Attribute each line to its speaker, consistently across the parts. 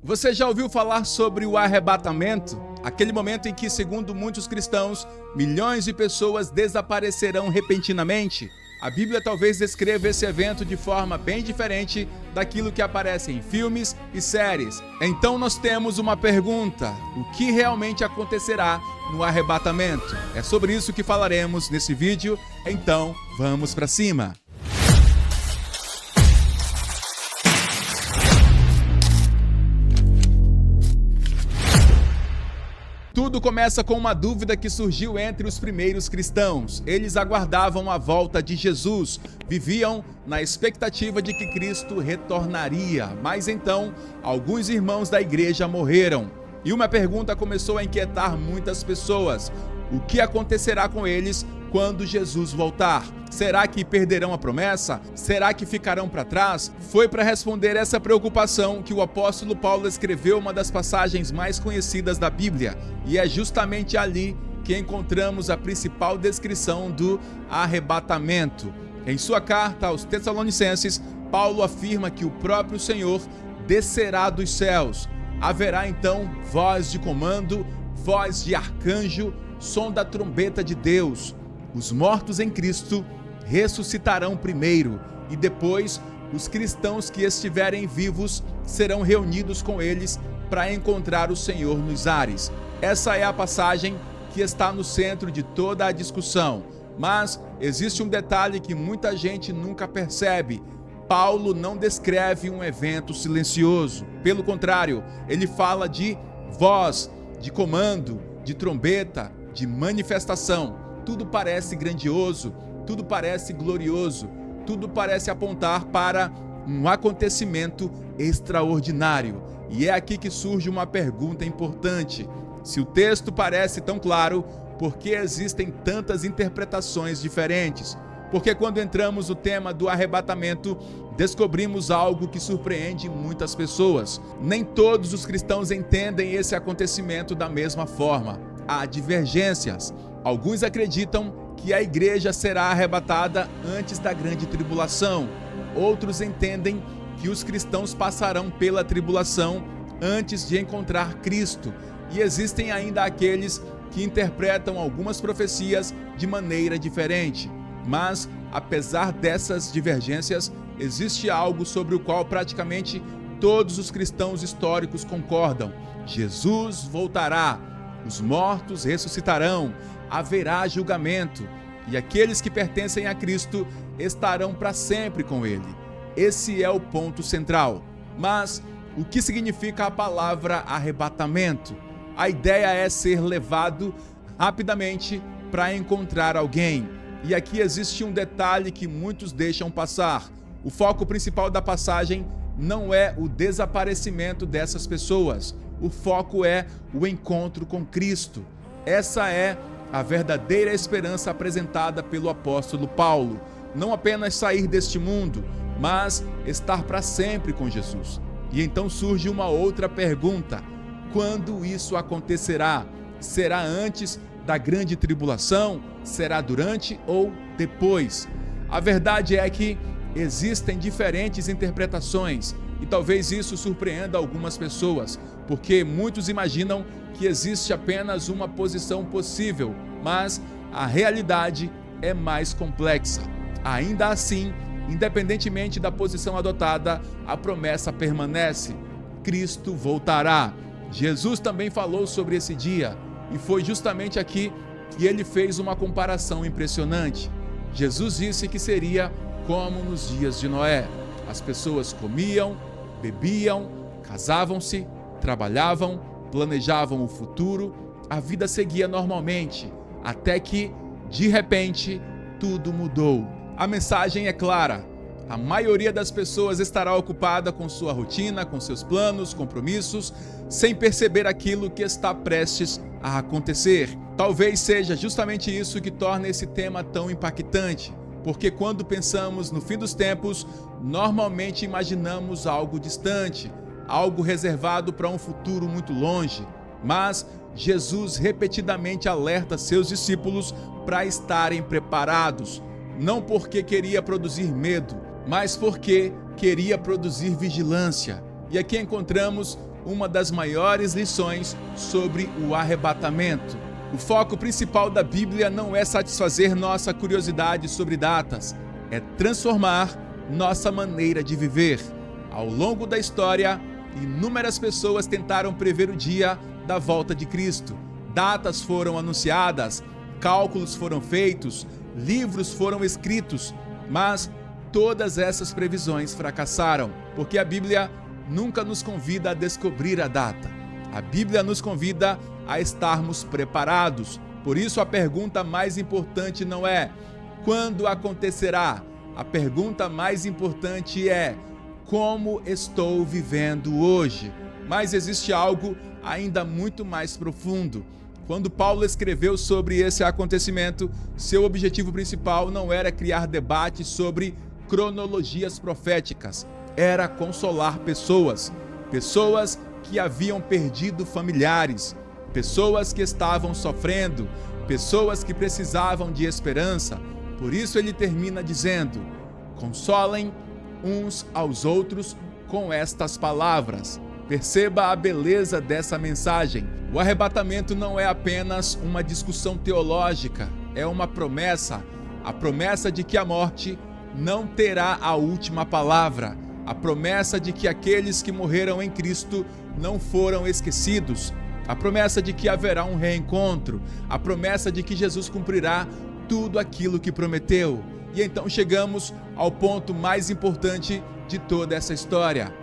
Speaker 1: Você já ouviu falar sobre o arrebatamento? Aquele momento em que, segundo muitos cristãos, milhões de pessoas desaparecerão repentinamente? A Bíblia talvez descreva esse evento de forma bem diferente daquilo que aparece em filmes e séries. Então nós temos uma pergunta: o que realmente acontecerá no arrebatamento? É sobre isso que falaremos nesse vídeo, então vamos para cima! Tudo começa com uma dúvida que surgiu entre os primeiros cristãos. Eles aguardavam a volta de Jesus, viviam na expectativa de que Cristo retornaria. Mas então, alguns irmãos da igreja morreram. E uma pergunta começou a inquietar muitas pessoas: o que acontecerá com eles quando Jesus voltar? Será que perderão a promessa? Será que ficarão para trás? Foi para responder essa preocupação que o apóstolo Paulo escreveu uma das passagens mais conhecidas da Bíblia. E é justamente ali que encontramos a principal descrição do arrebatamento. Em sua carta aos Tessalonicenses, Paulo afirma que o próprio Senhor descerá dos céus. Haverá então voz de comando, voz de arcanjo, som da trombeta de Deus. Os mortos em Cristo ressuscitarão primeiro e depois os cristãos que estiverem vivos serão reunidos com eles para encontrar o Senhor nos ares. Essa é a passagem que está no centro de toda a discussão. Mas existe um detalhe que muita gente nunca percebe. Paulo não descreve um evento silencioso. Pelo contrário, ele fala de voz, de comando, de trombeta, de manifestação. Tudo parece grandioso, tudo parece glorioso, tudo parece apontar para um acontecimento extraordinário. E é aqui que surge uma pergunta importante: se o texto parece tão claro, por que existem tantas interpretações diferentes? Porque quando entramos no tema do arrebatamento, descobrimos algo que surpreende muitas pessoas. Nem todos os cristãos entendem esse acontecimento da mesma forma. Há divergências. Alguns acreditam que a igreja será arrebatada antes da grande tribulação. Outros entendem que os cristãos passarão pela tribulação antes de encontrar Cristo. E existem ainda aqueles que interpretam algumas profecias de maneira diferente. Mas, apesar dessas divergências, existe algo sobre o qual praticamente todos os cristãos históricos concordam: Jesus voltará, os mortos ressuscitarão, haverá julgamento, e aqueles que pertencem a Cristo estarão para sempre com Ele. Esse é o ponto central. Mas o que significa a palavra arrebatamento? A ideia é ser levado rapidamente para encontrar alguém. E aqui existe um detalhe que muitos deixam passar. O foco principal da passagem não é o desaparecimento dessas pessoas. O foco é o encontro com Cristo. Essa é a verdadeira esperança apresentada pelo apóstolo Paulo. Não apenas sair deste mundo, mas estar para sempre com Jesus. E então surge uma outra pergunta: quando isso acontecerá? Será antes da grande tribulação? Será durante ou depois? A verdade é que existem diferentes interpretações e talvez isso surpreenda algumas pessoas, porque muitos imaginam que existe apenas uma posição possível, mas a realidade é mais complexa. Ainda assim, independentemente da posição adotada, a promessa permanece: Cristo voltará. Jesus também falou sobre esse dia, e foi justamente aqui que ele fez uma comparação impressionante. Jesus disse que seria como nos dias de Noé. As pessoas comiam, bebiam, casavam-se, trabalhavam, planejavam o futuro, a vida seguia normalmente, até que, de repente, tudo mudou. A mensagem é clara: a maioria das pessoas estará ocupada com sua rotina, com seus planos, compromissos, sem perceber aquilo que está prestes a acontecer. Talvez seja justamente isso que torna esse tema tão impactante, porque quando pensamos no fim dos tempos, normalmente imaginamos algo distante, algo reservado para um futuro muito longe. Mas Jesus repetidamente alerta seus discípulos para estarem preparados, não porque queria produzir medo, mas porque queria produzir vigilância. E aqui encontramos uma das maiores lições sobre o arrebatamento. O foco principal da Bíblia não é satisfazer nossa curiosidade sobre datas, é transformar nossa maneira de viver. Ao longo da história, inúmeras pessoas tentaram prever o dia da volta de Cristo. Datas foram anunciadas, cálculos foram feitos, livros foram escritos, mas todas essas previsões fracassaram, porque a Bíblia nunca nos convida a descobrir a data. A Bíblia nos convida a estarmos preparados. Por isso, a pergunta mais importante não é quando acontecerá. A pergunta mais importante é como estou vivendo hoje. Mas existe algo ainda muito mais profundo. Quando Paulo escreveu sobre esse acontecimento, seu objetivo principal não era criar debates sobre cronologias proféticas, era consolar pessoas que haviam perdido familiares, pessoas que estavam sofrendo, pessoas que precisavam de esperança. Por isso ele termina dizendo: consolem uns aos outros com estas palavras. Perceba a beleza dessa mensagem. O arrebatamento não é apenas uma discussão teológica, é uma promessa, a promessa de que a morte não terá a última palavra, a promessa de que aqueles que morreram em Cristo não foram esquecidos, a promessa de que haverá um reencontro, a promessa de que Jesus cumprirá tudo aquilo que prometeu. E então chegamos ao ponto mais importante de toda essa história.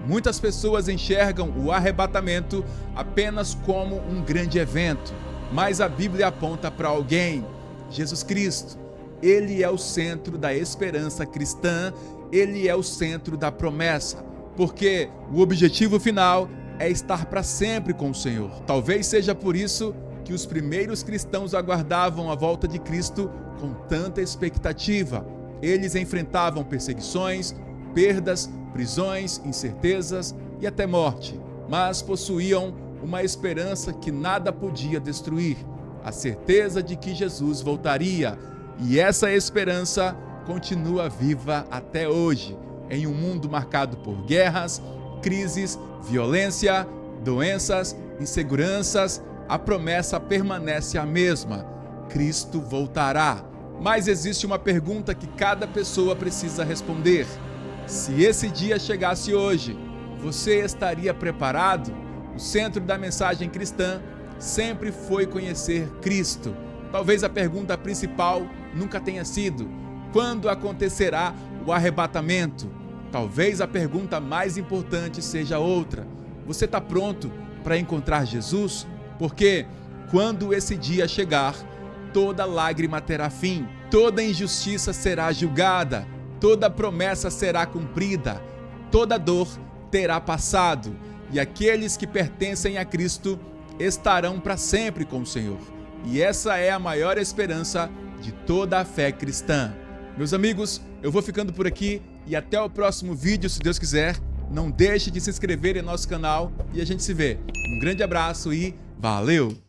Speaker 1: Muitas pessoas enxergam o arrebatamento apenas como um grande evento, mas a Bíblia aponta para alguém, Jesus Cristo. Ele é o centro da esperança cristã, ele é o centro da promessa, porque o objetivo final é estar para sempre com o Senhor. Talvez seja por isso que os primeiros cristãos aguardavam a volta de Cristo com tanta expectativa. Eles enfrentavam perseguições, perdas, prisões, incertezas e até morte, mas possuíam uma esperança que nada podia destruir, a certeza de que Jesus voltaria. E essa esperança continua viva até hoje, em um mundo marcado por guerras, crises, violência, doenças, inseguranças. A promessa permanece a mesma: Cristo voltará. Mas existe uma pergunta que cada pessoa precisa responder. Se esse dia chegasse hoje, você estaria preparado? O centro da mensagem cristã sempre foi conhecer Cristo. Talvez a pergunta principal nunca tenha sido: quando acontecerá o arrebatamento? Talvez a pergunta mais importante seja outra: você está pronto para encontrar Jesus? Porque quando esse dia chegar, toda lágrima terá fim, toda injustiça será julgada, toda promessa será cumprida, toda dor terá passado, e aqueles que pertencem a Cristo estarão para sempre com o Senhor. E essa é a maior esperança de toda a fé cristã. Meus amigos, eu vou ficando por aqui e até o próximo vídeo, se Deus quiser. Não deixe de se inscrever em nosso canal e a gente se vê. Um grande abraço e valeu!